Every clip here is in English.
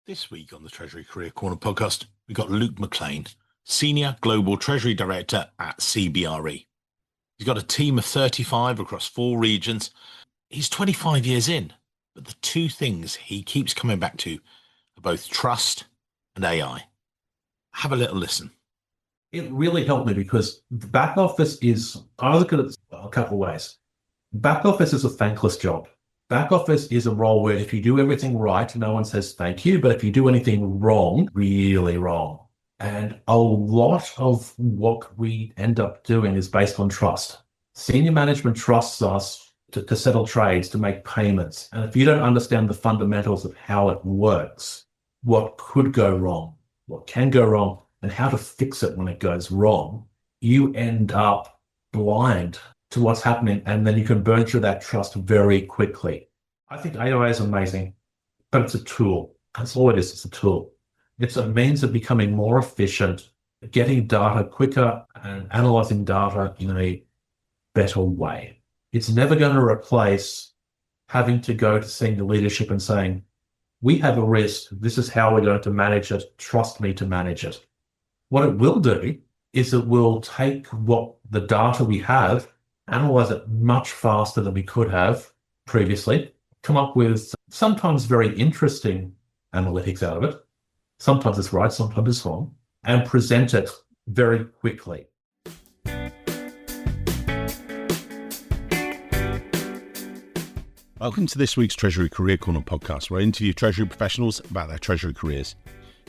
This week on the Treasury Career Corner podcast, we've got Luke McLean, Senior Global Treasury Director at CBRE. He's got a team of 35 across 4 regions. He's 25 years in, but the two things he keeps coming back to are both trust and AI. Have a little listen. It really helped me because the back office I look at it a couple of ways. Back office is a thankless job. Back office is a role where if you do everything right, no one says thank you, but if you do anything wrong, really wrong. And a lot of what we end up doing is based on trust. Senior management trusts us to settle trades, to make payments. And if you don't understand the fundamentals of how it works, what could go wrong, what can go wrong, and how to fix it when it goes wrong, you end up blind to what's happening, and then you can burn through that trust very quickly. I think AI is amazing, but it's a tool. That's all it is. It's a tool. It's a means of becoming more efficient, getting data quicker, and analyzing data in a better way. It's never going to replace having to go to senior leadership and saying, we have a risk. This is how we're going to manage it. Trust me to manage it. What it will do is it will take what the data we have, analyze it much faster than we could have previously, come up with sometimes very interesting analytics out of it. Sometimes it's right, sometimes it's wrong, and present it very quickly. Welcome to this week's Treasury Career Corner podcast, where I interview Treasury professionals about their Treasury careers.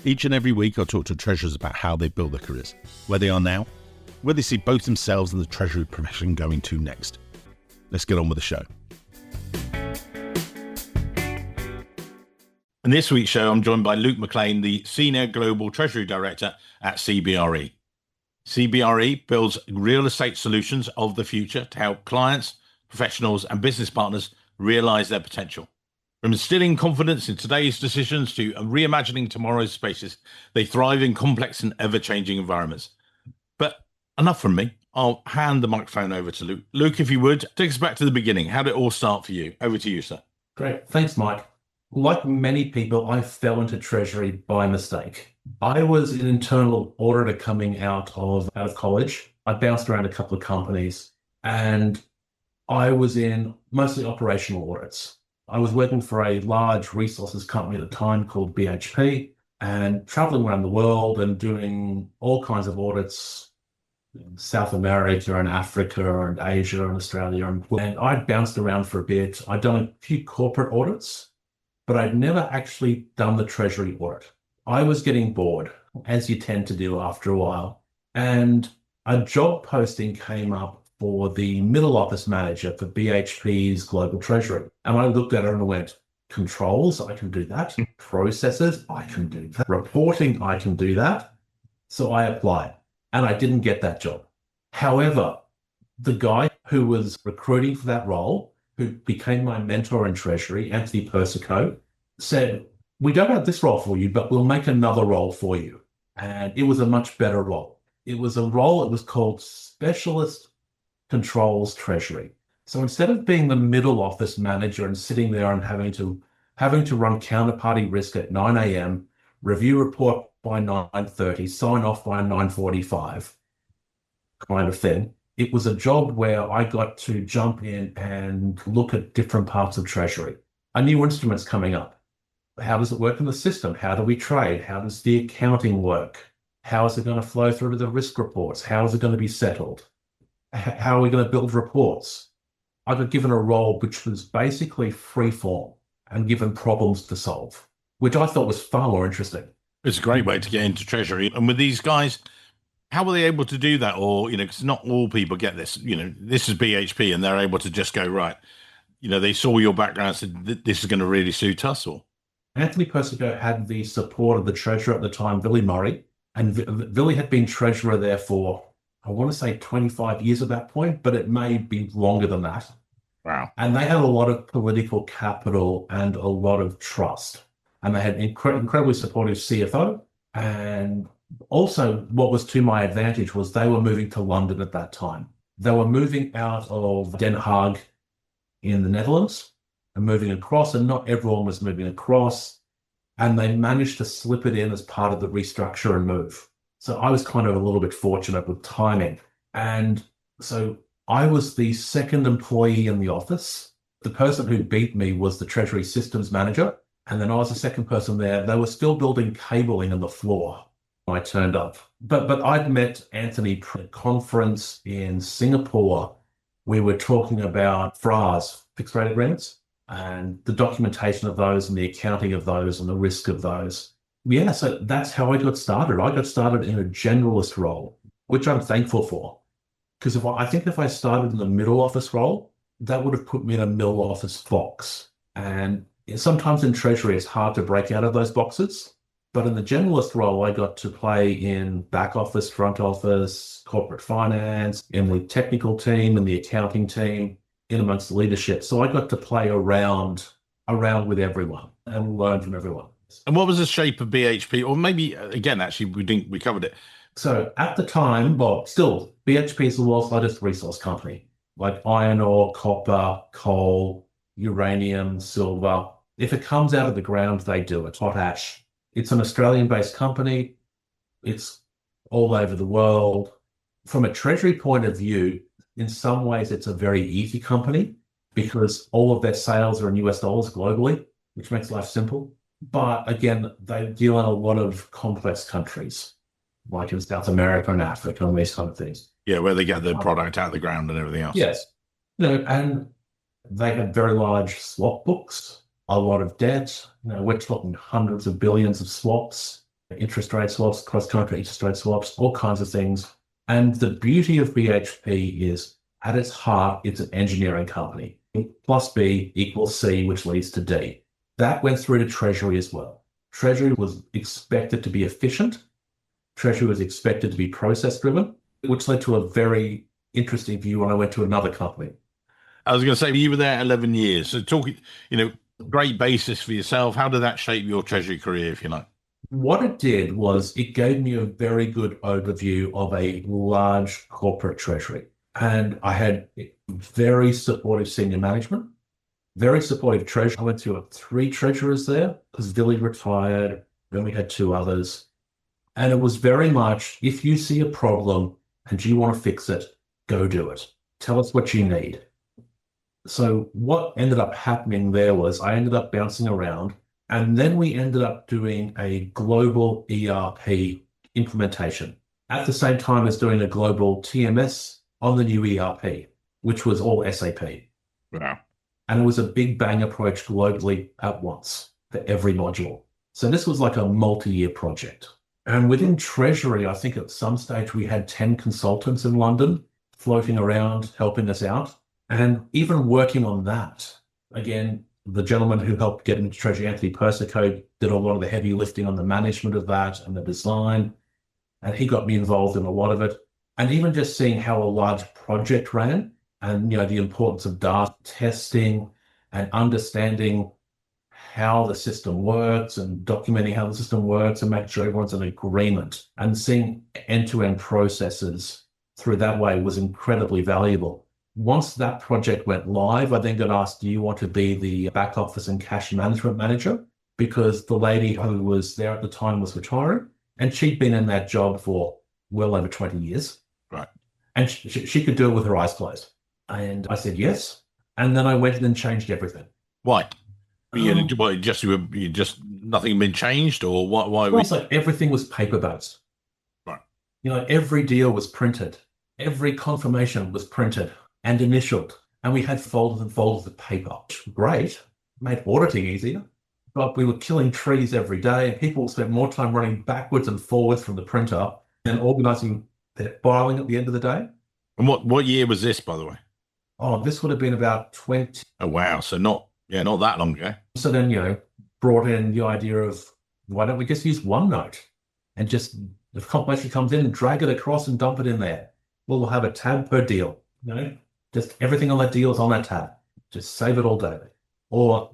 Each and every week, I'll talk to treasurers about how they built their careers, where they are now, where they see both themselves and the Treasury profession going to next. Let's get on with the show. In this week's show, I'm joined by Luke McLean, the Senior Global Treasury Director at CBRE. CBRE builds real estate solutions of the future to help clients, professionals, and business partners realize their potential. From instilling confidence in today's decisions to reimagining tomorrow's spaces, they thrive in complex and ever-changing environments. But enough from me. I'll hand the microphone over to Luke. Luke, if you would, take us back to the beginning. How did it all start for you? Over to you, sir. Great. Thanks, Mike. Like many people, I fell into Treasury by mistake. I was an internal auditor coming out of college. I bounced around a couple of companies, and I was in mostly operational audits. I was working for a large resources company at the time called BHP and traveling around the world and doing all kinds of audits in South America and Africa and Asia and Australia. And I'd bounced around for a bit. I'd done a few corporate audits, but I'd never actually done the Treasury audit. I was getting bored, as you tend to do after a while. And a job posting came up for the middle office manager for BHP's Global Treasury. And I looked at it and I went, controls, I can do that. Processes, I can do that. Reporting, I can do that. So I applied and I didn't get that job. However, the guy who was recruiting for that role, who became my mentor in Treasury, Anthony Persico, said, we don't have this role for you, but we'll make another role for you. And it was a much better role. It was a role, it was called Specialist Controls Treasury. So instead of being the middle office manager and sitting there and having to run counterparty risk at 9 a.m., review report by 9:30, sign off by 9:45, kind of thing, it was a job where I got to jump in and look at different parts of Treasury. A new instrument's coming up. How does it work in the system? How do we trade? How does the accounting work? How is it going to flow through to the risk reports? How is it going to be settled? How are we going to build reports? I got given a role which was basically free form and given problems to solve, which I thought was far more interesting. It's a great way to get into Treasury. And with these guys, how were they able to do that? Or, because not all people get this, this is BHP and they're able to just go, right, they saw your background and said, this is going to really suit us, or? Anthony Persico had the support of the treasurer at the time, Billy Murray, and Billy had been treasurer there for, I want to say 25 years at that point, but it may be longer than that. Wow. And they had a lot of political capital and a lot of trust. And they had incredibly supportive CFO. And also what was to my advantage was they were moving to London at that time. They were moving out of Den Haag in the Netherlands and moving across, and not everyone was moving across. and they managed to slip it in as part of the restructure and move. So I was kind of a little bit fortunate with timing. And so I was the second employee in the office. The person who beat me was the Treasury systems manager. And then I was the second person there. They were still building cabling in the floor when I turned up. But I'd met Anthony at a conference in Singapore. We were talking about FRAs, fixed rate agreements, and the documentation of those and the accounting of those and the risk of those. Yeah, so that's how I got started. I got started in a generalist role, which I'm thankful for. Because I think if I started in the middle office role, that would have put me in a middle office box. And sometimes in Treasury, it's hard to break out of those boxes. But in the generalist role, I got to play in back office, front office, corporate finance, in the technical team, in the accounting team, in amongst the leadership. So I got to play around with everyone and learn from everyone. And what was the shape of BHP? Or maybe, again, actually, we covered it. So at the time, well, still, BHP is the world's largest resource company, like iron ore, copper, coal, uranium, silver. If it comes out of the ground, they do it. Potash. It's an Australian-based company. It's all over the world. From a Treasury point of view, in some ways, it's a very easy company because all of their sales are in US dollars globally, which makes life simple. But again, they deal in a lot of complex countries, like in South America and Africa and these kind of things. Yeah, where they get the product out of the ground and everything else. Yes. And they have very large swap books, a lot of debt. We're talking hundreds of billions of swaps, interest rate swaps, cross-country interest rate swaps, all kinds of things. And the beauty of BHP is, at its heart, it's an engineering company. Plus B equals C, which leads to D. That went through to Treasury as well. Treasury was expected to be efficient. Treasury was expected to be process-driven, which led to a very interesting view when I went to another company. I was going to say, you were there 11 years. So talking, great basis for yourself. How did that shape your Treasury career, if you like? What it did was it gave me a very good overview of a large corporate treasury. And I had very supportive senior management, very supportive treasury. I went through 3 treasurers there because Billy retired. Then we had 2 others. And it was very much, if you see a problem and you want to fix it, go do it. Tell us what you need. So what ended up happening there was I ended up bouncing around. And then we ended up doing a global ERP implementation at the same time as doing a global TMS on the new ERP, which was all SAP. Wow. And it was a big bang approach globally at once for every module. So this was like a multi-year project. And within Treasury, I think at some stage we had 10 consultants in London floating around, helping us out. And even working on that, again, the gentleman who helped get into Treasury, Anthony Persico, did a lot of the heavy lifting on the management of that and the design. And he got me involved in a lot of it. And even just seeing how a large project ran and, the importance of data testing and understanding how the system works and documenting how the system works and making sure everyone's in agreement and seeing end-to-end processes through that way was incredibly valuable. Once that project went live, I then got asked, do you want to be the back office and cash management manager? Because the lady who was there at the time was retiring and she'd been in that job for well over 20 years. Right. And she could do it with her eyes closed. And I said, yes. And then I went in and changed everything. Why? You just nothing had been changed, or what? Why? Also, everything was paper-based. Right. Every deal was printed. Every confirmation was printed and initialed. And we had folders and folders of paper. Great. Made auditing easier. But we were killing trees every day. And people spent more time running backwards and forwards from the printer and organizing their filing at the end of the day. And what year was this, by the way? Oh, this would have been about 20. Oh, wow. So not that long ago. So then, brought in the idea of, why don't we just use OneNote and just, if confirmation comes in, drag it across and dump it in there. We'll have a tab per deal, just everything on that deal is on that tab. Just save it all daily. Or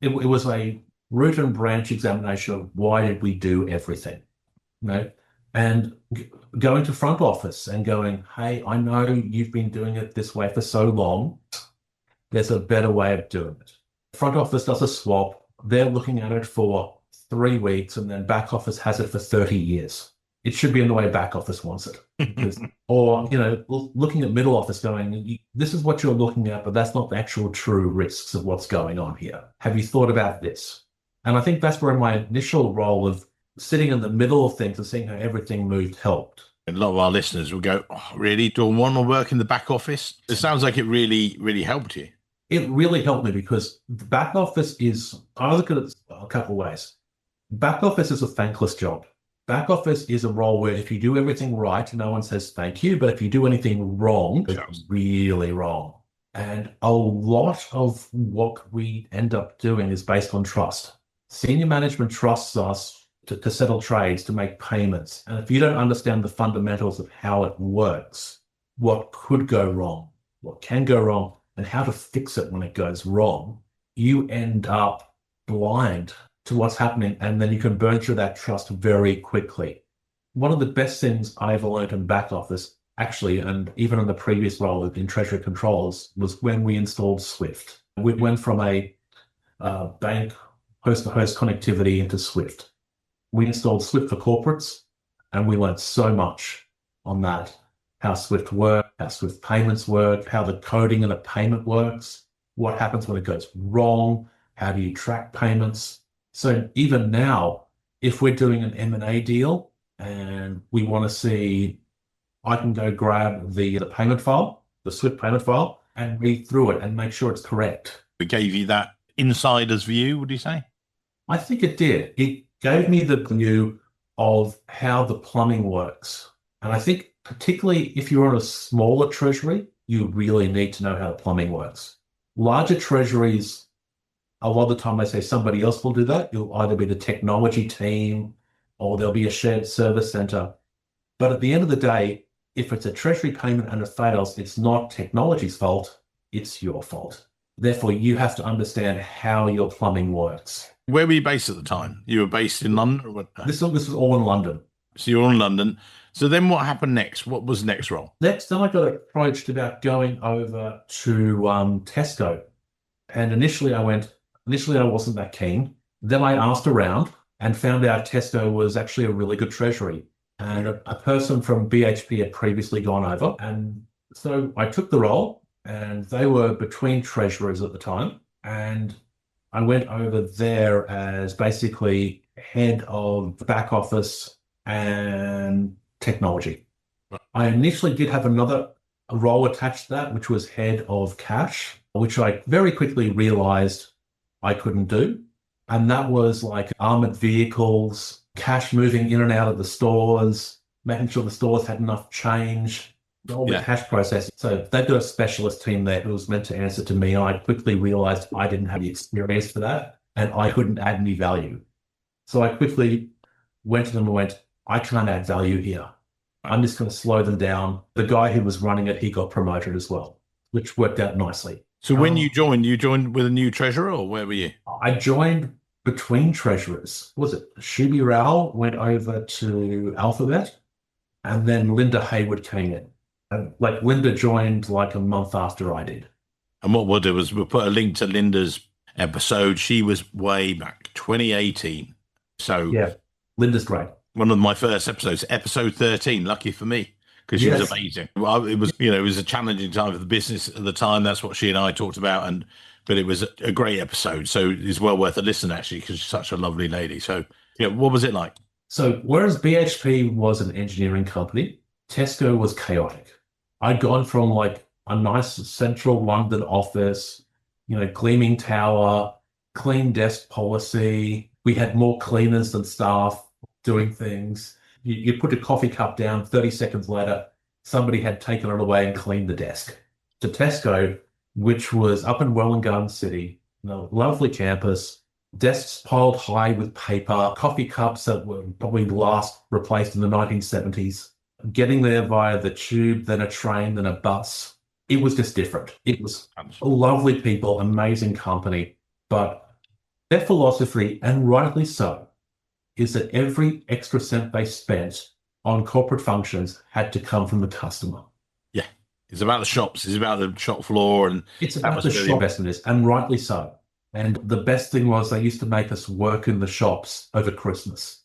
it was a root and branch examination of why did we do everything, and going to front office and going, hey, I know you've been doing it this way for so long. There's a better way of doing it. Front office does a swap. They're looking at it for 3 weeks, and then back office has it for 30 years. It should be in the way back office wants it. Or, looking at middle office going, this is what you're looking at, but that's not the actual true risks of what's going on here. Have you thought about this? And I think that's where my initial role of sitting in the middle of things and seeing how everything moved helped. A lot of our listeners will go, oh, really? Do I want to work in the back office? It sounds like it really, really helped you. It really helped me because the back office I look at it a couple of ways. Back office is a thankless job. Back office is a role where if you do everything right, no one says thank you. But if you do anything wrong, it's really wrong. And a lot of what we end up doing is based on trust. Senior management trusts us to settle trades, to make payments. And if you don't understand the fundamentals of how it works, what could go wrong, what can go wrong, and how to fix it when it goes wrong, you end up blind to what's happening, and then you can burn through that trust very quickly. One of the best things I've learned in back office, actually, and even in the previous role in Treasury Controls, was when we installed Swift. We went from a bank host-to-host connectivity into Swift. We installed Swift for corporates, and we learned so much on that. How Swift works, how Swift payments work, how the coding in a payment works, what happens when it goes wrong, how do you track payments. So even now, if we're doing an M&A deal and we want to see, I can go grab the payment file, the Swift payment file, and read through it and make sure it's correct. It gave you that insider's view, would you say? I think it did. It gave me the view of how the plumbing works. And I think particularly if you're on a smaller treasury, you really need to know how the plumbing works. Larger treasuries, a lot of the time they say somebody else will do that. You'll either be the technology team or there'll be a shared service center. But at the end of the day, if it's a treasury payment and it fails, it's not technology's fault, it's your fault. Therefore, you have to understand how your plumbing works. Where were you based at the time? You were based in London? Or what? This was all in London. So you're in London. So then what happened next? What was the next role? Next, then I got approached about going over to Tesco. And initially I wasn't that keen. Then I asked around and found out Tesco was actually a really good treasury. And a person from BHP had previously gone over. And so I took the role, and they were between treasurers at the time. And I went over there as basically head of back office and technology. I initially did have another role attached to that, which was head of cash, which I very quickly realized I couldn't do. And that was like armored vehicles, cash moving in and out of the stores, making sure the stores had enough change, all the cash processing. So they've got a specialist team there who was meant to answer to me. And I quickly realized I didn't have the experience for that and I couldn't add any value. So I quickly went to them and went, I can't add value here. I'm just going to slow them down. The guy who was running it, he got promoted as well, which worked out nicely. So when you joined with a new treasurer, or where were you? I joined between treasurers. Was it Shubi Rao went over to Alphabet, and then Linda Hayward came in. And Linda joined like a month after I did. And what we'll do is we'll put a link to Linda's episode. She was way back 2018. So yeah, Linda's great. One of my first episodes, episode 13. Lucky for me, because she was amazing. Well, it was a challenging time for the business at the time. That's what she and I talked about, but it was a great episode. So it's well worth a listen actually, because she's such a lovely lady. So yeah, what was it like? So whereas BHP was an engineering company, Tesco was chaotic. I'd gone from like a nice central London office, gleaming tower, clean desk policy. We had more cleaners than staff doing things. You put a coffee cup down, 30 seconds later, somebody had taken it away and cleaned the desk. To Tesco, which was up in Welwyn Garden City, lovely campus, desks piled high with paper, coffee cups that were probably last replaced in the 1970s, getting there via the tube, then a train, then a bus. It was just different. It was lovely people, amazing company, but their philosophy, and rightly so, is that every extra cent they spent on corporate functions had to come from the customer. Yeah, it's about the shops. It's about the shop floor, and it's about the shop business, and rightly so. And the best thing was they used to make us work in the shops over Christmas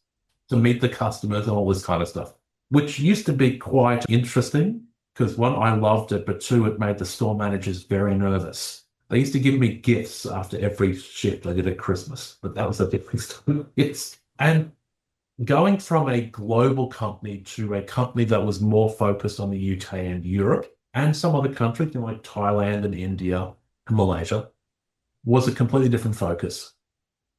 to meet the customers and all this kind of stuff, which used to be quite interesting because one, I loved it, but two, it made the store managers very nervous. They used to give me gifts after every shift I did at Christmas, but that was a different story. Yes. And going from a global company to a company that was more focused on the UK and Europe and some other countries like Thailand and India and Malaysia was a completely different focus.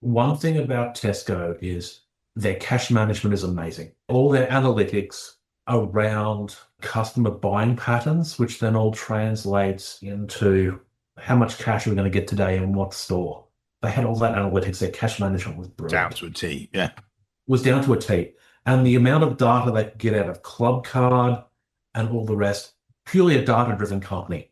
One thing about Tesco is their cash management is amazing. All their analytics around customer buying patterns, which then all translates into how much cash are we going to get today in what store. They had all that analytics. Their cash management was brilliant. Down to a T, yeah. Was down to a T. And the amount of data they could get out of Club Card and all the rest, purely a data-driven company.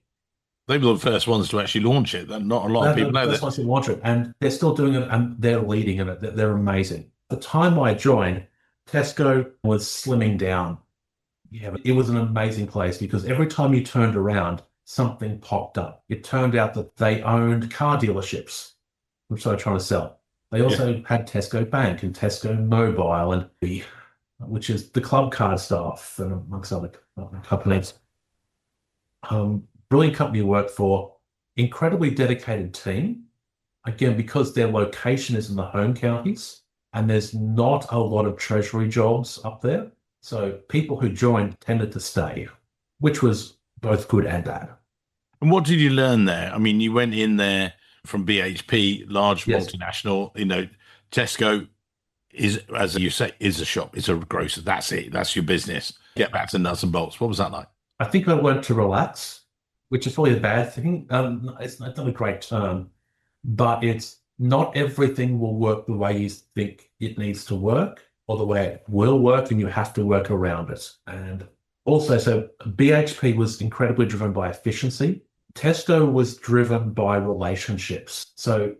They were the first ones to actually launch it. Not a lot of people know that. First ones to launch it, and they're still doing it, and they're leading in it. They're amazing. The time I joined, Tesco was slimming down. Yeah, but it was an amazing place because every time you turned around, something popped up. It turned out that they owned car dealerships, which they were trying to sell. They also had Tesco Bank and Tesco Mobile, and which is the Club Card stuff, and amongst other companies. Brilliant company to work for, incredibly dedicated team. Again, because their location is in the home counties and there's not a lot of Treasury jobs up there. So people who joined tended to stay, which was both good and bad. And what did you learn there? I mean, you went in there from BHP, large multinational, Tesco is, as you say, is a shop, it's a grocer. That's it. That's your business. Get back to nuts and bolts. What was that like? I think I learned to relax, which is probably a bad thing. It's not a great term, but it's not everything will work the way you think it needs to work or the way it will work, and you have to work around it. And also, so BHP was incredibly driven by efficiency. Tesco was driven by relationships. So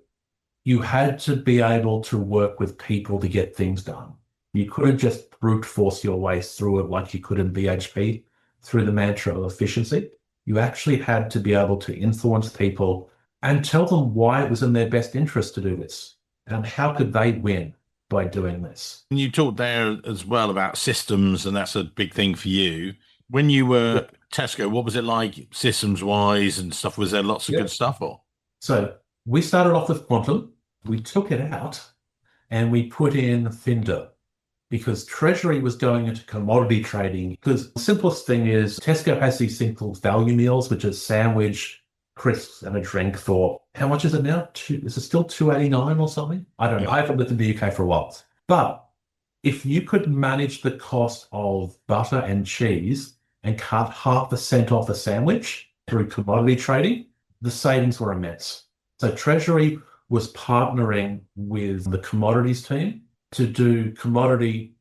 you had to be able to work with people to get things done. You couldn't just brute force your way through it like you could in BHP through the mantra of efficiency. You actually had to be able to influence people and tell them why it was in their best interest to do this and how could they win by doing this. And you talked there as well about systems, and that's a big thing for you. When you were Tesco, what was it like systems-wise and stuff? Was there lots of good stuff? Or So we started off with Quantum. We took it out and we put in Finder, because Treasury was going into commodity trading. Because the simplest thing is Tesco has these things called value meals, which is sandwich, crisps, and a drink for, how much is it now? Is it still $2.89 or something? I don't know. I haven't lived in the UK for a while. But if you could manage the cost of butter and cheese and cut 0.5% off a sandwich through commodity trading, the savings were immense. So Treasury was partnering with the commodities team to do commodity,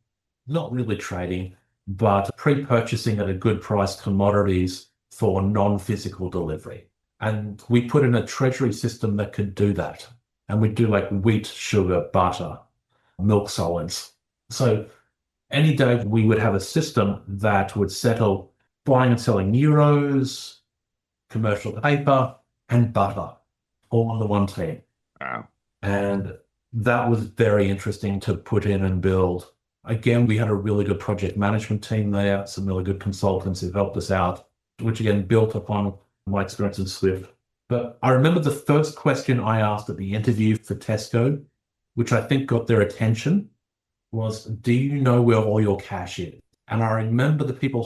not really trading, but pre-purchasing at a good price commodities for non-physical delivery. And we put in a Treasury system that could do that. And we'd do like wheat, sugar, butter, milk solids. So any day we would have a system that would settle buying and selling euros, commercial paper, and butter all on the one team. wow. And that was very interesting to put in and build. Again, we had a really good project management team there, some really good consultants who helped us out, which again built upon my experience in Swift. But I remember the first question I asked at the interview for Tesco, which I think got their attention, was, do you know where all your cash is? And I remember the people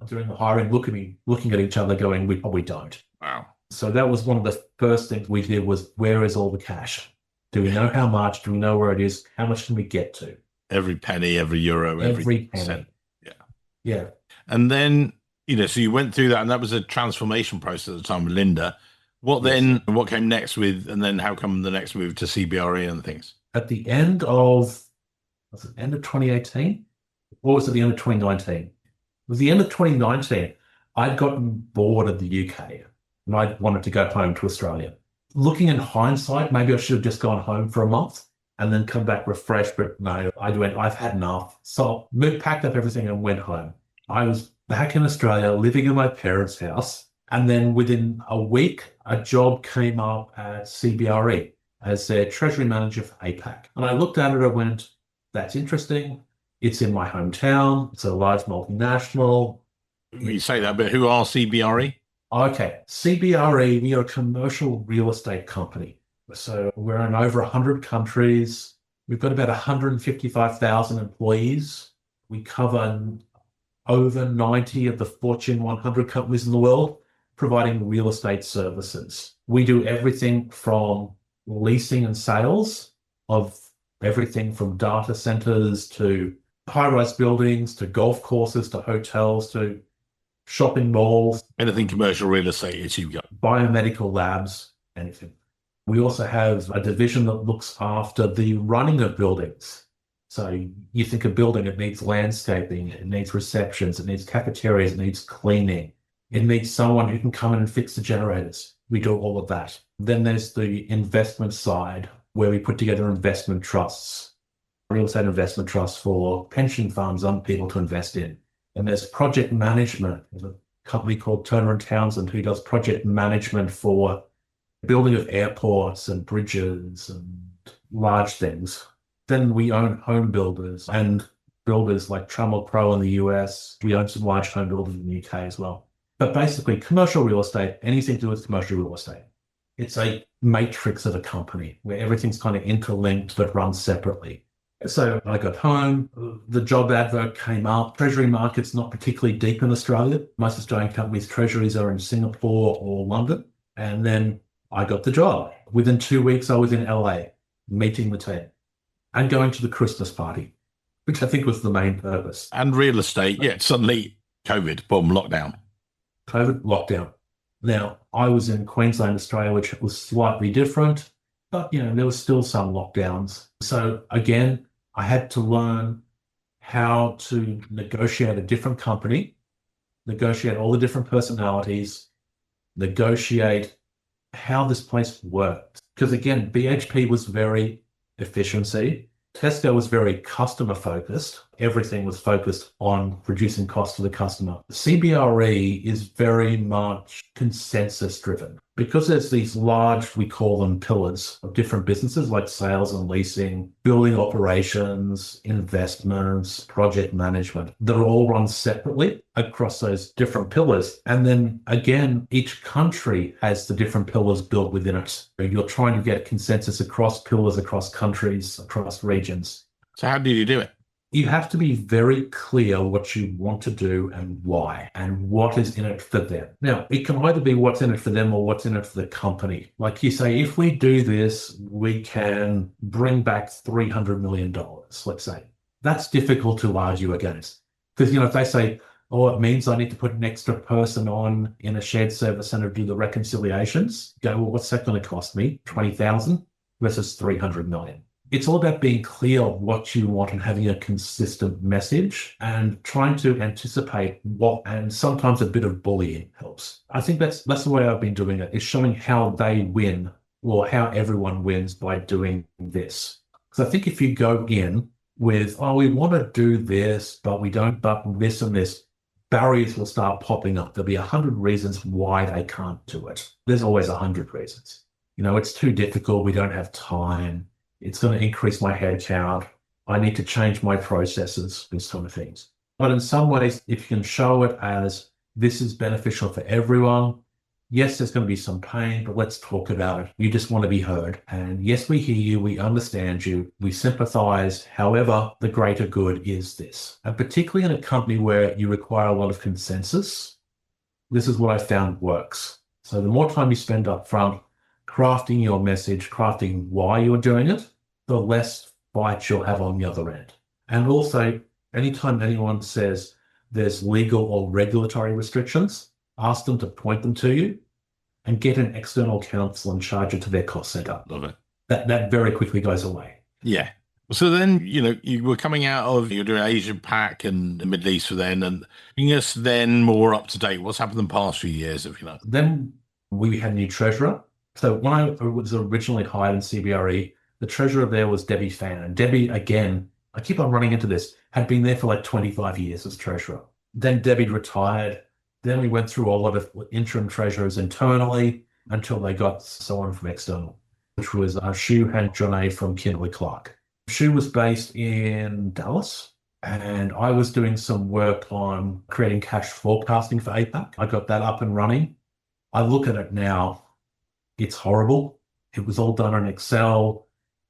doing the hiring, looking at each other going, we probably don't. Wow. So that was one of the first things we did was, where is all the cash? Do we know how much? Do we know where it is? How much can we get to? Every penny, every euro, every penny. cent. Yeah. Yeah. And then, so you went through that, and that was a transformation process at the time with Linda. What then, what came next and then how come the next move to CBRE and things? At the end of, was it end of 2018? Or was it the end of 2019? It was the end of 2019. I'd gotten bored of the UK and I wanted to go home to Australia. Looking in hindsight, maybe I should have just gone home for a month and then come back refreshed, but no, I've had enough. So packed up everything and went home. I was back in Australia, living in my parents' house. And then within a week, a job came up at CBRE. as their treasury manager for APAC. And I looked at it and went, that's interesting. It's in my hometown. It's a large multinational. You say that, but who are CBRE? Okay, CBRE, we are a commercial real estate company. So we're in over 100 countries. We've got about 155,000 employees. We cover over 90 of the Fortune 100 companies in the world, providing real estate services. We do everything from leasing and sales of everything from data centers to high-rise buildings to golf courses to hotels to shopping malls. Anything commercial real estate is you got. Biomedical labs, anything. We also have a division that looks after the running of buildings. So you think a building, it needs landscaping, it needs receptions, it needs cafeterias, it needs cleaning. It needs someone who can come in and fix the generators. We do all of that. Then there's the investment side where we put together investment trusts, real estate investment trusts for pension funds and people to invest in. And there's project management. There's a company called Turner and Townsend who does project management for building of airports and bridges and large things. Then we own home builders and builders like Trammell Crow in the US. We own some large home builders in the UK as well. But basically, commercial real estate, anything to do with commercial real estate. It's a matrix of a company where everything's kind of interlinked but runs separately. So I got home, the job advert came up. Treasury market's not particularly deep in Australia. Most Australian companies' treasuries are in Singapore or London. And then I got the job. Within 2 weeks, I was in LA meeting the team and going to the Christmas party, which I think was the main purpose. And real estate, yeah, suddenly COVID, boom, lockdown. COVID lockdown. Now, I was in Queensland, Australia, which was slightly different, but there was still some lockdowns. So again, I had to learn how to negotiate a different company, negotiate all the different personalities, negotiate how this place worked. Because again, BHP was very efficiency. Tesco was very customer focused. Everything was focused on reducing costs for the customer. CBRE is very much consensus driven because there's these large, we call them pillars of different businesses like sales and leasing, building operations, investments, project management that are all run separately across those different pillars. And then again, each country has the different pillars built within it. You're trying to get consensus across pillars, across countries, across regions. So how did you do it? You have to be very clear what you want to do and why, and what is in it for them. Now, it can either be what's in it for them or what's in it for the company. Like you say, if we do this, we can bring back $300 million, let's say. That's difficult to argue against. Because, if they say, oh, it means I need to put an extra person on in a shared service center to do the reconciliations, go, well, what's that going to cost me? 20,000 versus 300 million. It's all about being clear what you want and having a consistent message and trying to anticipate what, and sometimes a bit of bullying helps. I think that's the way I've been doing it, is showing how they win or how everyone wins by doing this. Because I think if you go in with, oh, we want to do this, but we don't, but this and this, barriers will start popping up. There'll be 100 reasons why they can't do it. There's always 100 reasons. It's too difficult. We don't have time. It's going to increase my head count. I need to change my processes, these sort of things. But in some ways, if you can show it as this is beneficial for everyone, yes, there's going to be some pain, but let's talk about it. You just want to be heard. And yes, we hear you. We understand you. We sympathize. However, the greater good is this. And particularly in a company where you require a lot of consensus, this is what I found works. So the more time you spend up front crafting your message, crafting why you're doing it, the less fight you'll have on the other end. And also, anytime anyone says there's legal or regulatory restrictions, ask them to point them to you and get an external counsel and charge it to their cost center. Love it. That very quickly goes away. Yeah. So then, you were coming out of, you're doing Asia Pac and the Middle East for then, and bringing us then more up to date. What's happened in the past few years, if you know? Then we had a new treasurer. So when I was originally hired in CBRE, the treasurer there was Debbie Fan. And Debbie, again, I keep on running into this, had been there for like 25 years as treasurer. Then Debbie retired. Then we went through a lot of interim treasurers internally until they got someone from external. which was Shu and Johnny from Kimberly-Clark. Shu was based in Dallas, and I was doing some work on creating cash forecasting for APAC. I got that up and running. I look at it now, it's horrible. It was all done in Excel,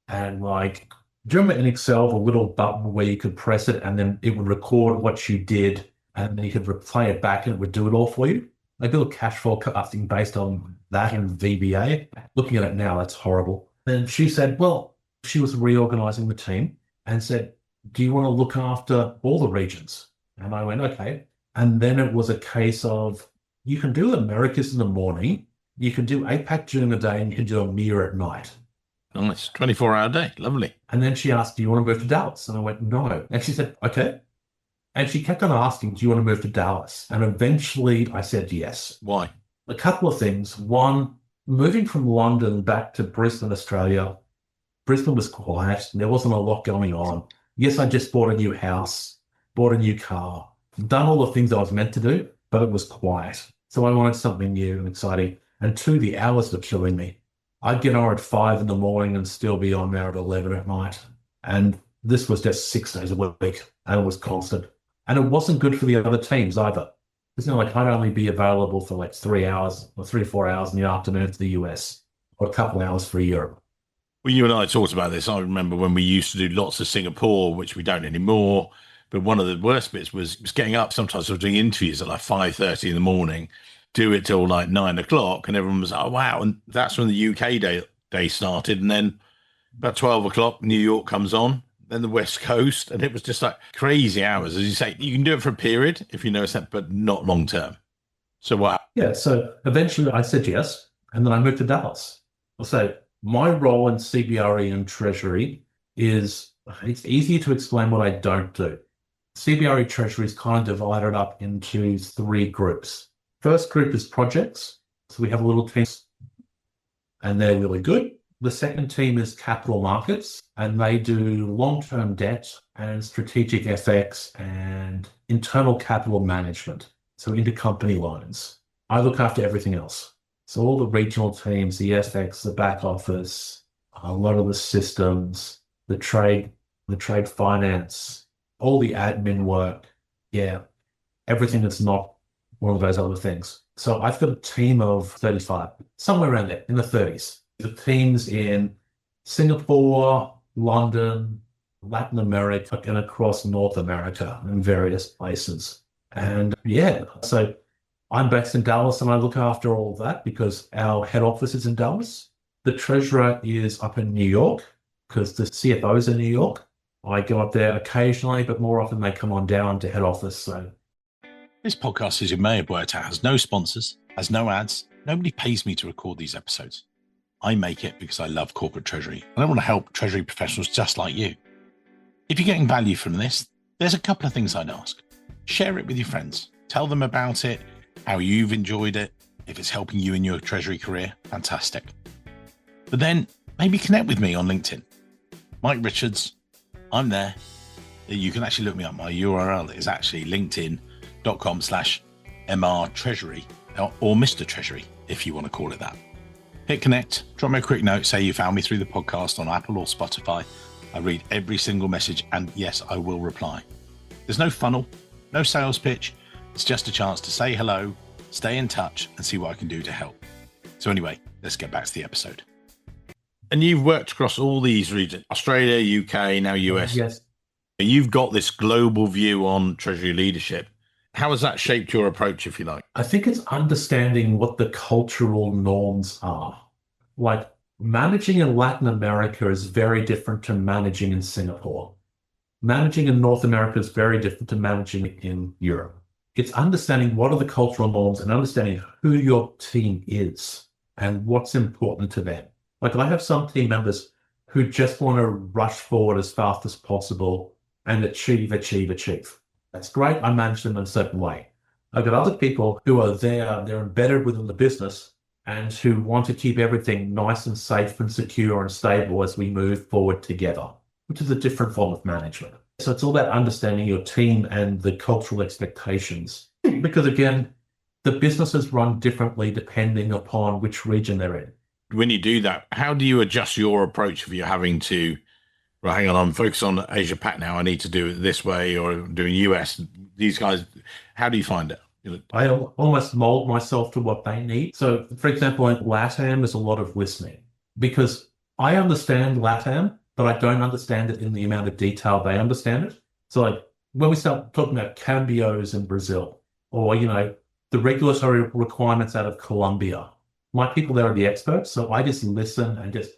and do you remember in Excel the little button where you could press it and then it would record what you did and then you could replay it back and it would do it all for you? I built cash forecasting based on that in VBA. Looking at it now, that's horrible. And she said, well, she was reorganizing the team and said, do you want to look after all the regions? And I went, okay. And then it was a case of, you can do Americas in the morning, you can do APAC during the day, and you can do EMEA at night. Nice. 24-hour day. Lovely. And then she asked, do you want to move to Dallas? And I went, no. And she said, okay. And she kept on asking, do you want to move to Dallas? And eventually I said yes. Why? A couple of things. One, moving from London back to Brisbane, Australia, Brisbane was quiet. There wasn't a lot going on. Yes, I just bought a new house, bought a new car, done all the things I was meant to do, but it was quiet. So I wanted something new and exciting. And two, the hours were killing me. I'd get on at 5 in the morning and still be on there at 11 at night. And this was just 6 days a week, and it was constant. And it wasn't good for the other teams either. It's not like I'd only be available for 3 hours or 3 or 4 hours in the afternoon to the US, or a couple of hours for Europe. Well, you and I talked about this. I remember when we used to do lots of Singapore, which we don't anymore. But one of the worst bits was getting up. Sometimes I was doing interviews at 5:30 in the morning, do it till 9 o'clock, and everyone was, oh, wow. And that's when the UK day started. And then about 12 o'clock, New York comes on, then the West Coast. And it was just crazy hours. As you say, you can do it for a period, if you notice that, but not long term. So what? Yeah. So eventually I said yes. And then I moved to Dallas. So my role in CBRE and Treasury is, it's easier to explain what I don't do. CBRE Treasury is kind of divided up into 3 groups. First group is projects. So we have a little team and they're really good. The second team is capital markets, and they do long-term debt and strategic FX and internal capital management. So intercompany loans. I look after everything else. So all the regional teams, the FX, the back office, a lot of the systems, the trade finance, all the admin work. Yeah, everything that's not one of those other things. So I've got a team of 35, somewhere around there, in the 30s. The teams in Singapore, London, Latin America, and across North America in various places. And yeah, so I'm based in Dallas and I look after all of that because our head office is in Dallas. The treasurer is up in New York because the CFO is in New York. I go up there occasionally, but more often they come on down to head office. So This podcast, as you may have worked out, has no sponsors, has no ads. Nobody pays me to record these episodes. I make it because I love corporate treasury and I want to help treasury professionals just like you. If you're getting value from this, there's a couple of things I'd ask. Share it with your friends. Tell them about it, how you've enjoyed it. If it's helping you in your treasury career, fantastic. But then maybe connect with me on LinkedIn. Mike Richards, I'm there. You can actually look me up. My URL is actually linkedin.com/MR Treasury or Mr. Treasury, if you want to call it that. Hit connect, drop me a quick note, say you found me through the podcast on Apple or Spotify. I read every single message and yes, I will reply. There's no funnel, no sales pitch. It's just a chance to say hello, stay in touch and see what I can do to help. So anyway, let's get back to the episode. And you've worked across all these regions, Australia, UK, now US. yes. You've got this global view on treasury leadership. How has that shaped your approach, if you like? I think it's understanding what the cultural norms are. Like managing in Latin America is very different to managing in Singapore. Managing in North America is very different to managing in Europe. It's understanding what are the cultural norms and understanding who your team is and what's important to them. Like I have some team members who just want to rush forward as fast as possible and achieve. That's great. I manage them in a certain way. I've got other people who are there, they're embedded within the business and who want to keep everything nice and safe and secure and stable as we move forward together, which is a different form of management. So it's all about understanding your team and the cultural expectations. Because again, the businesses run differently depending upon which region they're in. when you do that, how do you adjust your approach if you're having to, well, hang on, I'm focused on Asia Pac now, I need to do it this way, or doing US, these guys, how do you find it? I almost mold myself to what they need. So, for example, in LATAM, there's a lot of listening because I understand LATAM, but I don't understand it in the amount of detail they understand it. So, like when we start talking about cambios in Brazil, or the regulatory requirements out of Colombia, my people there are the experts. So I just listen and just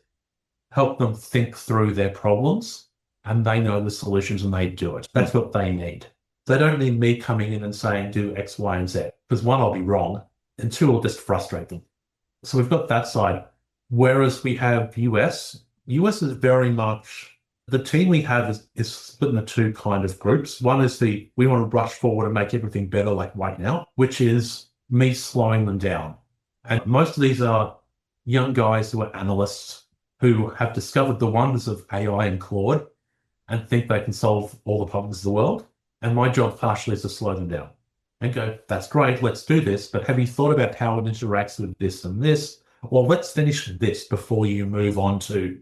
help them think through their problems, and they know the solutions and they do it. That's what they need. They don't need me coming in and saying, do X, Y, and Z, because one, I'll be wrong, and two, it'll just frustrate them. So we've got that side. Whereas we have US is very much, the team we have is split into two kind of groups. One is we want to rush forward and make everything better like right now, which is me slowing them down. And most of these are young guys who are analysts who have discovered the wonders of AI and Claude and think they can solve all the problems of the world. And my job partially is to slow them down and go, that's great, let's do this, but have you thought about how it interacts with this and this? Well, let's finish this before you move on to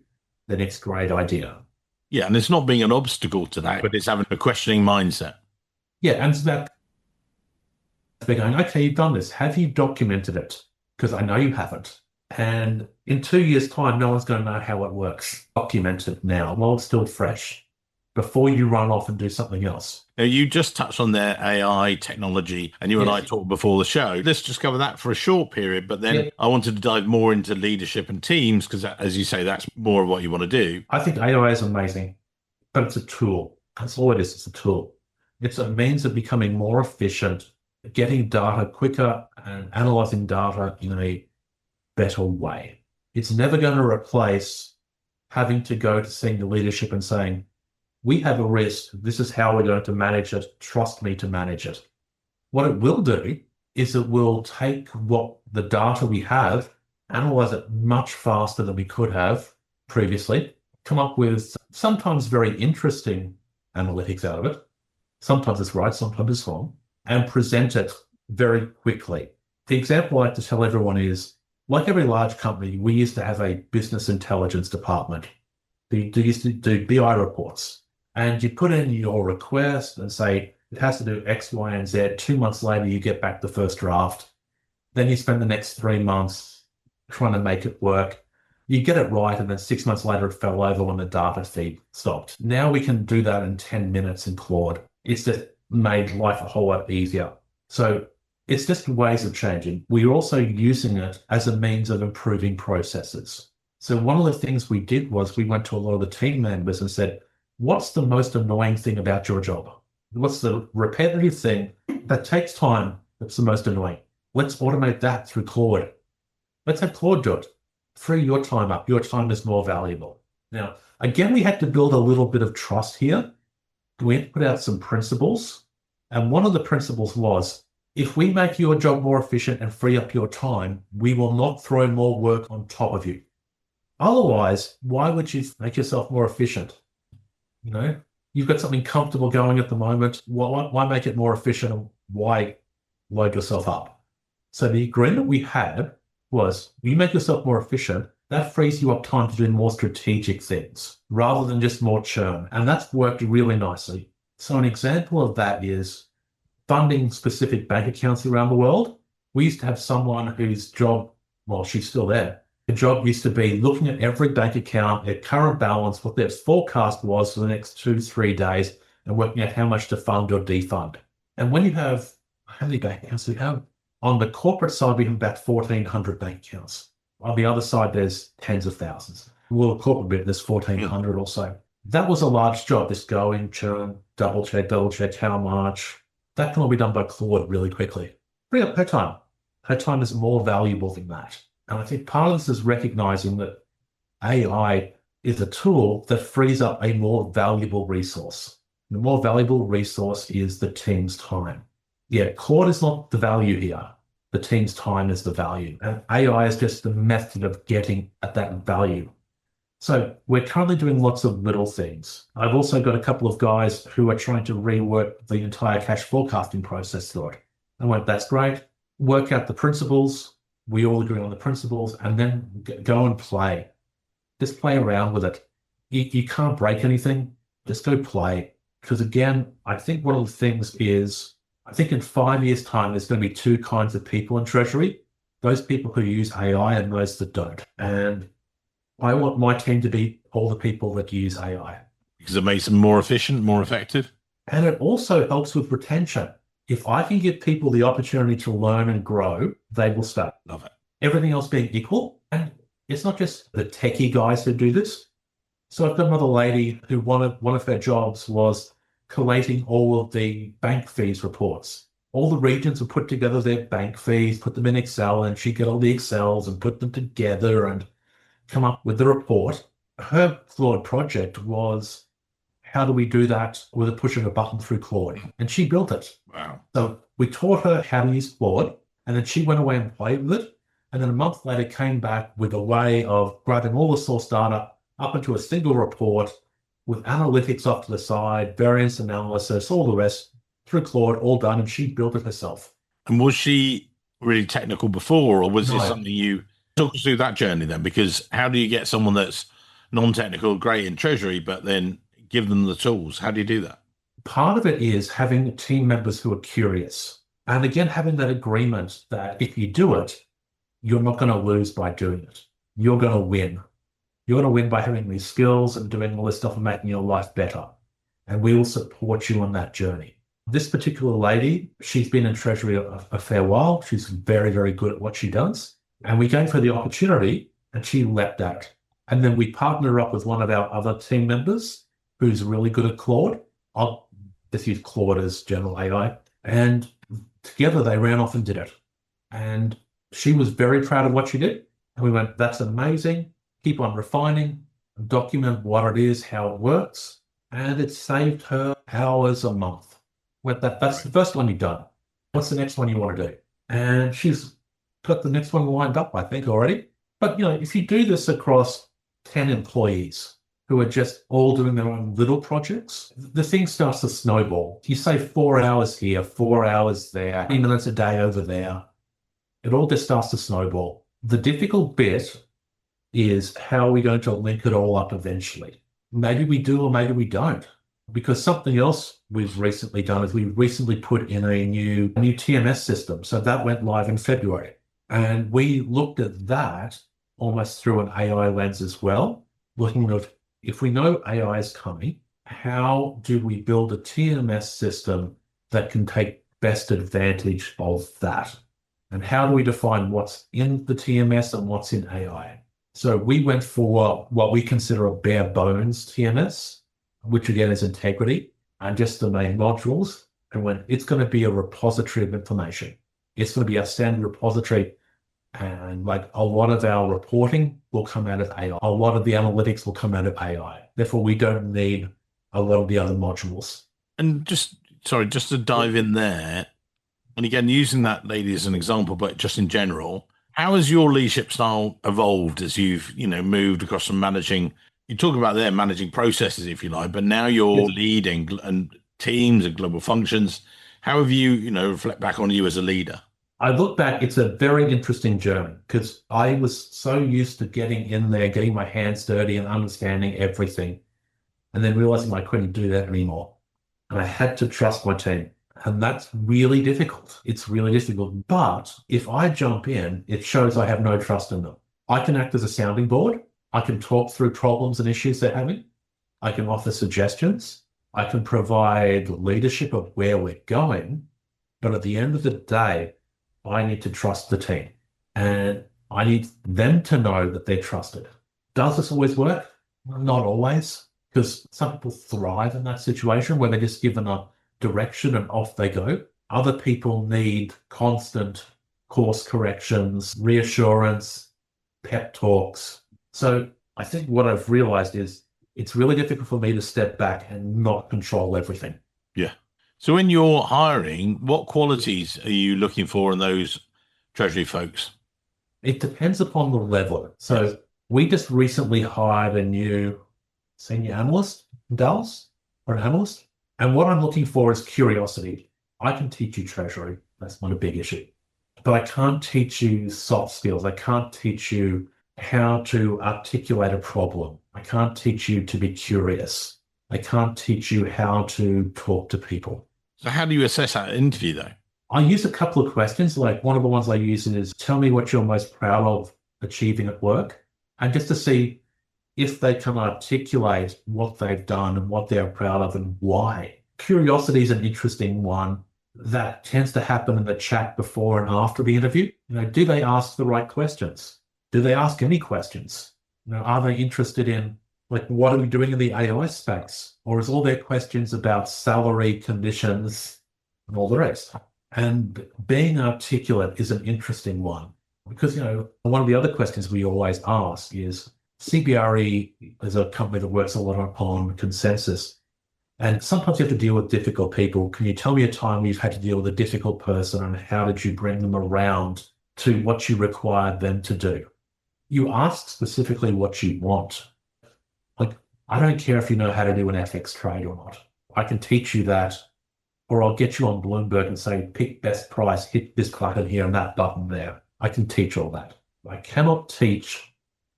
the next great idea. Yeah, and it's not being an obstacle to that, but it's having a questioning mindset. Yeah, and it's about they're going, okay, you've done this. Have you documented it? Because I know you haven't. And in 2 years' time, no one's going to know how it works. Document it now while it's still fresh before you run off and do something else. Now, you just touched on their AI technology, and you and I talked before the show. Let's just cover that for a short period, but then I wanted to dive more into leadership and teams because, as you say, that's more of what you want to do. I think AI is amazing, but it's a tool. That's all it is. It's a tool. It's a means of becoming more efficient, getting data quicker and analyzing data in a better way. It's never going to replace having to go to senior leadership and saying, we have a risk. This is how we're going to manage it. Trust me to manage it. What it will do is it will take what the data we have, analyze it much faster than we could have previously, come up with sometimes very interesting analytics out of it. Sometimes it's right, sometimes it's wrong, and present it very quickly. The example I like to tell everyone is, like every large company, we used to have a business intelligence department. They used to do BI reports. And you put in your request and say, it has to do X, Y, and Z. 2 months later, you get back the first draft. Then you spend the next 3 months trying to make it work. You get it right, and then 6 months later, it fell over when the data feed stopped. Now we can do that in 10 minutes in Claude. It's just made life a whole lot easier. So it's just ways of changing. We're also using it as a means of improving processes. So one of the things we did was we went to a lot of the team members and said, what's the most annoying thing about your job? What's the repetitive thing that takes time that's the most annoying? Let's automate that through Claude. Let's have Claude do it. Free your time up. Your time is more valuable. Now, again, we had to build a little bit of trust here. We had to put out some principles. And one of the principles was, if we make your job more efficient and free up your time, we will not throw more work on top of you. Otherwise, why would you make yourself more efficient? You've got something comfortable going at the moment. Why make it more efficient? And why load yourself up? So the agreement we had was, you make yourself more efficient, that frees you up time to do more strategic things rather than just more churn. And that's worked really nicely. So an example of that is funding specific bank accounts around the world. We used to have someone whose job, well, she's still there. The job used to be looking at every bank account, their current balance, what their forecast was for the next 2-3 days, and working out how much to fund or defund. And when you have, how many bank accounts do we have? On the corporate side, we have about 1,400 bank accounts. On the other side, there's tens of thousands. Well, the corporate bit, there's 1,400 or so. That was a large job. Just go in, churn, double check how much. That can all be done by Claude really quickly. Free up her time. Her time is more valuable than that. And I think part of this is recognizing that AI is a tool that frees up a more valuable resource. The more valuable resource is the team's time. Yeah, Claude is not the value here. The team's time is the value. And AI is just the method of getting at that value. So we're currently doing lots of little things. I've also got a couple of guys who are trying to rework the entire cash forecasting process through it. And that's great. Work out the principles. We all agree on the principles, and then go and play. Just play around with it. You can't break anything. Just go play. Because again, I think one of the things is, I think in 5 years' time, there's going to be two kinds of people in Treasury. Those people who use AI and those that don't. And I want my team to be all the people that use AI. Because it makes them more efficient, more effective. And it also helps with retention. If I can give people the opportunity to learn and grow, they will stay. Love it. Everything else being equal. And it's not just the techie guys who do this. So I've got another lady who one of her jobs was collating all of the bank fees reports. All the regions would put together their bank fees, put them in Excel, and she'd get all the Excels and put them together and come up with the report. Her Claude project was, how do we do that with a push of a button through Claude? And she built it. Wow. So we taught her how to use Claude, and then she went away and played with it. And then a month later came back with a way of grabbing all the source data up into a single report with analytics off to the side, variance analysis, all the rest through Claude, all done, and she built it herself. And was she really technical before, or was No. this something you talk us through that journey then? Because how do you get someone that's non-technical, great in Treasury, but then give them the tools? How do you do that? Part of it is having team members who are curious. And again, having that agreement that if you do it, you're not going to lose by doing it. You're going to win. You're going to win by having these skills and doing all this stuff and making your life better. And we will support you on that journey. This particular lady, she's been in Treasury a fair while. She's very, very good at what she does. And we gave her the opportunity and she leapt out. And then we partner up with one of our other team members who's really good at Claude. I'll just use Claude as general AI. And together they ran off and did it. And she was very proud of what she did. And we went, that's amazing. Keep on refining, document what it is, how it works. And it saved her hours a month. Well, that's the first one you've done. What's the next one you want to do? And she's got the next one lined up, I think, already. But, if you do this across 10 employees who are just all doing their own little projects, the thing starts to snowball. You say 4 hours here, 4 hours there, 20 minutes a day over there. It all just starts to snowball. The difficult bit is how are we going to link it all up eventually? Maybe we do or maybe we don't. Because something else we've recently done is we recently put in a new TMS system. So that went live in February. And we looked at that almost through an AI lens as well, looking at if we know AI is coming, how do we build a TMS system that can take best advantage of that? And how do we define what's in the TMS and what's in AI? So we went for what we consider a bare bones TMS, which again is integrity and just the main modules. And when it's going to be a repository of information, it's going to be a standard repository. And like a lot of our reporting will come out of AI. A lot of the analytics will come out of AI. Therefore, we don't need a lot of the other modules. And just to dive in there, and again, using that lady as an example, but just in general, how has your leadership style evolved as you've, moved across from managing? You talk about there managing processes, if you like, but now you're leading and teams and global functions. How have you, reflect back on you as a leader? I look back, it's a very interesting journey because I was so used to getting in there, getting my hands dirty and understanding everything, and then realizing I couldn't do that anymore. And I had to trust my team. And that's really difficult. It's really difficult. But if I jump in, it shows I have no trust in them. I can act as a sounding board. I can talk through problems and issues they're having. I can offer suggestions. I can provide leadership of where we're going. But at the end of the day, I need to trust the team. And I need them to know that they're trusted. Does this always work? Not always. Because some people thrive in that situation where they're just given a direction and off they go. Other people need constant course corrections, reassurance, pep talks. So I think what I've realized is it's really difficult for me to step back and not control everything. Yeah. So when you're hiring, what qualities are you looking for in those Treasury folks? It depends upon the level. So we just recently hired a new senior analyst in Dallas, or an analyst. And what I'm looking for is curiosity. I can teach you Treasury. That's not a big issue. but I can't teach you soft skills. I can't teach you how to articulate a problem. I can't teach you to be curious. I can't teach you how to talk to people. So how do you assess that interview though? I use a couple of questions. Like one of the ones I use is tell me what you're most proud of achieving at work. And just to see if they can articulate what they've done and what they're proud of and why. Curiosity is an interesting one that tends to happen in the chat before and after the interview. Do they ask the right questions? Do they ask any questions? Are they interested in, like, what are we doing in the AI space? Or is all their questions about salary, conditions, and all the rest? And being articulate is an interesting one because, one of the other questions we always ask is, CBRE is a company that works a lot on consensus. And sometimes you have to deal with difficult people. Can you tell me a time where you've had to deal with a difficult person and how did you bring them around to what you required them to do? You ask specifically what you want. Like, I don't care if you know how to do an FX trade or not. I can teach you that, or I'll get you on Bloomberg and say, pick best price, hit this button here and that button there. I can teach all that. I cannot teach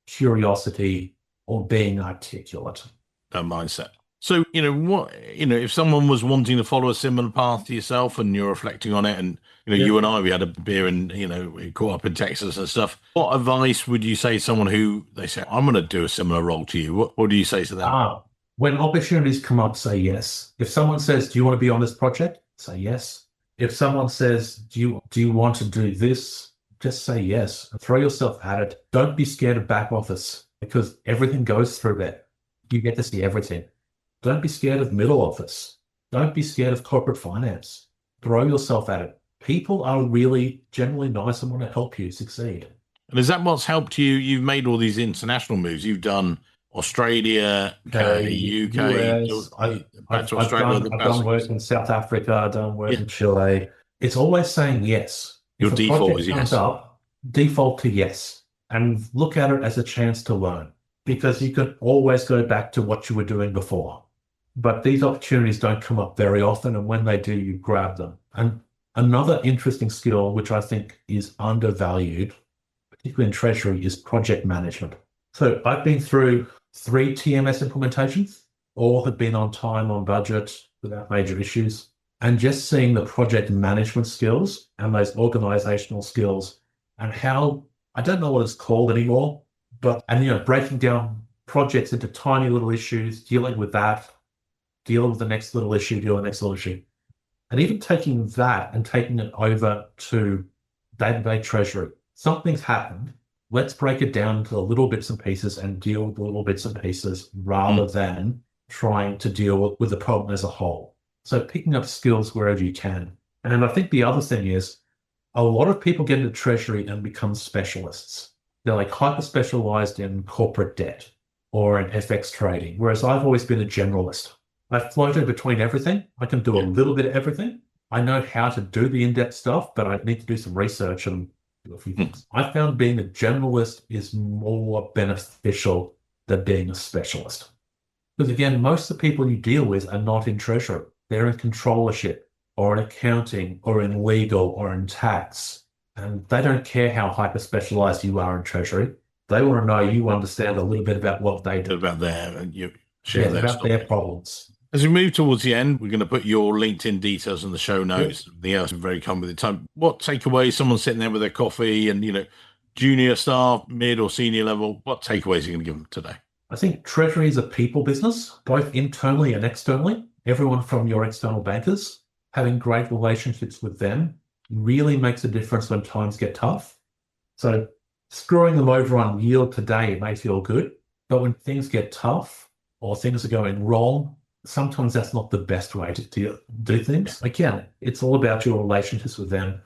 curiosity or being articulate. A mindset. So, if someone was wanting to follow a similar path to yourself and you're reflecting on it and, you and I, we had a beer and, we caught up in Texas and stuff. What advice would you say to someone who they say, I'm going to do a similar role to you? What do you say to them? When opportunities come up, say yes. If someone says, do you want to be on this project? Say yes. If someone says, do you want to do this? Just say yes and throw yourself at it. Don't be scared of back office because everything goes through there. You get to see everything. Don't be scared of middle office. Don't be scared of corporate finance. Throw yourself at it. People are really generally nice and want to help you succeed. And is that what's helped you? You've made all these international moves. You've done Australia, UK, US. I've done work in South Africa. I've done work in Chile. It's always saying yes. Your default is yes. Default to yes. And look at it as a chance to learn because you can always go back to what you were doing before. But these opportunities don't come up very often. And when they do, you grab them. And another interesting skill, which I think is undervalued, particularly in Treasury, is project management. So I've been through 3 TMS implementations. All have been on time, on budget, without major issues. And just seeing the project management skills and those organizational skills and how, I don't know what it's called anymore, but breaking down projects into tiny little issues, dealing with that, dealing with the next little issue, dealing with the next little issue. And even taking that and taking it over to day-to-day treasury. Something's happened. Let's break it down into little bits and pieces and deal with the little bits and pieces rather than trying to deal with the problem as a whole. So picking up skills wherever you can. And I think the other thing is a lot of people get into treasury and become specialists. They're like hyper specialized in corporate debt or in FX trading, whereas I've always been a generalist. I've floated between everything. I can do a little bit of everything. I know how to do the in-depth stuff, but I need to do some research and do a few things. I found being a generalist is more beneficial than being a specialist. Because again, most of the people you deal with are not in treasury. They're in controllership or in accounting or in legal or in tax. And they don't care how hyper specialized you are in treasury. They want to know you understand a little bit about what they do. About their, and you share about their problems. As we move towards the end, we're going to put your LinkedIn details in the show notes. The else is very common with the time. What takeaways, someone sitting there with their coffee and, junior staff, mid or senior level, what takeaways are you going to give them today? I think treasury is a people business, both internally and externally. Everyone from your external bankers, having great relationships with them really makes a difference when times get tough. So screwing them over on yield today may feel good, but when things get tough or things are going wrong, sometimes that's not the best way to do things. Again, it's all about your relationships with them.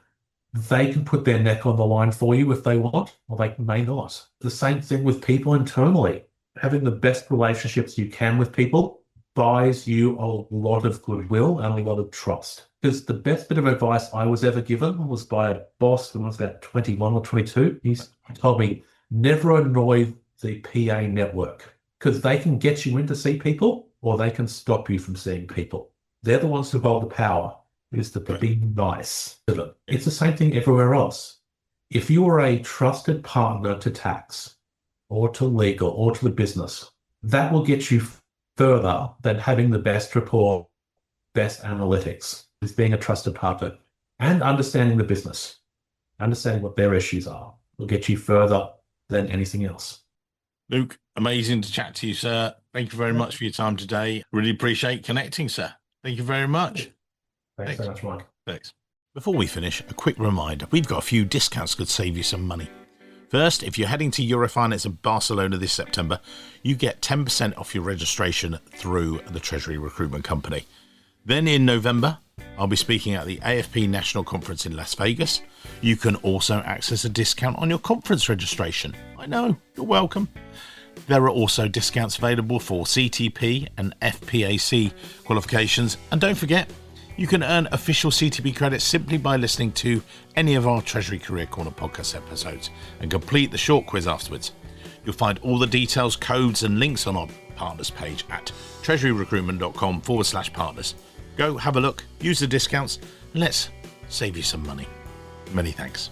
They can put their neck on the line for you if they want, or they may not. The same thing with people internally. Having the best relationships you can with people buys you a lot of goodwill and a lot of trust. Because the best bit of advice I was ever given was by a boss when I was about 21 or 22. He told me, never annoy the PA network because they can get you in to see people or they can stop you from seeing people. They're the ones who hold the power. is to be nice to them. It's the same thing everywhere else. If you are a trusted partner to tax or to legal or to the business, that will get you further than having the best report, best analytics, is being a trusted partner and understanding the business, understanding what their issues are will get you further than anything else. Luke, amazing to chat to you, sir. Thank you very much for your time today. Really appreciate connecting, sir. Thank you very much. Thanks so much, Mike. Thanks. Before we finish, a quick reminder. We've got a few discounts that could save you some money. First, if you're heading to Eurofinance in Barcelona this September, you get 10% off your registration through the Treasury Recruitment Company. Then in November, I'll be speaking at the AFP National Conference in Las Vegas. You can also access a discount on your conference registration. I know, you're welcome. There are also discounts available for CTP and FPAC qualifications. And don't forget, you can earn official CTP credits simply by listening to any of our Treasury Career Corner podcast episodes and complete the short quiz afterwards. You'll find all the details, codes and links on our partners page at treasuryrecruitment.com/partners. Go have a look, use the discounts, and let's save you some money. Many thanks.